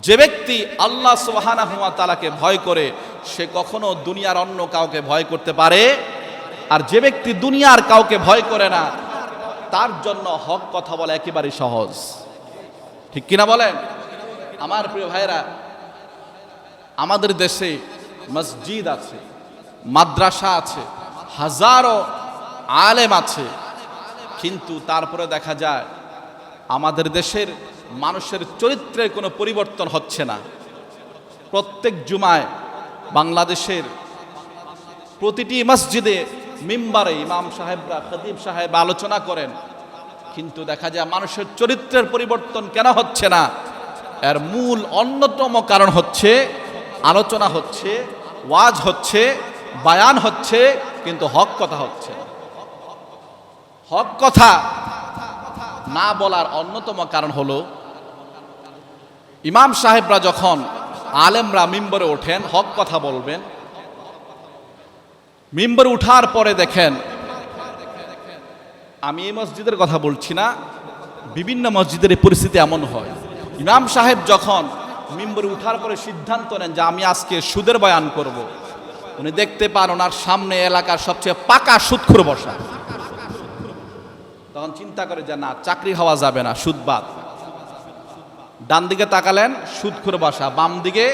যে ব্যক্তি আল্লাহ সুবহানাহু ওয়া তাআলাকে ভয় করে সে কখনো দুনিয়ার অন্য কাউকে ভয় করতে পারে। আর যে ব্যক্তি দুনিয়ার কাউকে ভয় করে না তার জন্য হক কথা বলা একেবারেই সহজ। ঠিক কিনা বলেন? আমার প্রিয় ভাইরা, আমাদের দেশে মসজিদ আছে, মাদ্রাসা আছে, হাজারো আলেম আছে, কিন্তু তারপরে দেখা যায় আমাদের দেশের মানুষের চরিত্রের কোনো পরিবর্তন হচ্ছে না। প্রত্যেক জুমায় বাংলাদেশের প্রতিটি মসজিদে মিম্বারে ইমাম সাহেবরা, খতিব সাহেব আলোচনা করেন, কিন্তু দেখা যায় মানুষের চরিত্রের পরিবর্তন কেন হচ্ছে না? এর মূল অন্যতম কারণ হচ্ছে আলোচনা হচ্ছে, ওয়াজ হচ্ছে, বায়ান হচ্ছে, কিন্তু হক কথা হচ্ছে না। হক কথা না বলার অন্যতম কারণ হলো ইমাম সাহেবরা যখন, আলেমরা মিম্বরে ওঠেন হক কথা বলবেন, মিম্বরে উঠার পরে দেখেন, আমি এই মসজিদের কথা বলছি না, বিভিন্ন মসজিদের এই পরিস্থিতি এমন হয়, ইমাম সাহেব যখন মিম্বরে উঠার পরে সিদ্ধান্ত নেন যে আমি আজকে সুদের বয়ান করব, উনি দেখতে পান ওনার সামনে এলাকার সবচেয়ে পাকা সুদখোর বসা। তখন চিন্তা করে যে না, চাকরি হওয়া যাবে না, সুদ বাদ। ডান দিকে তাকালেন, সুদখোর বসা, বাম দিকে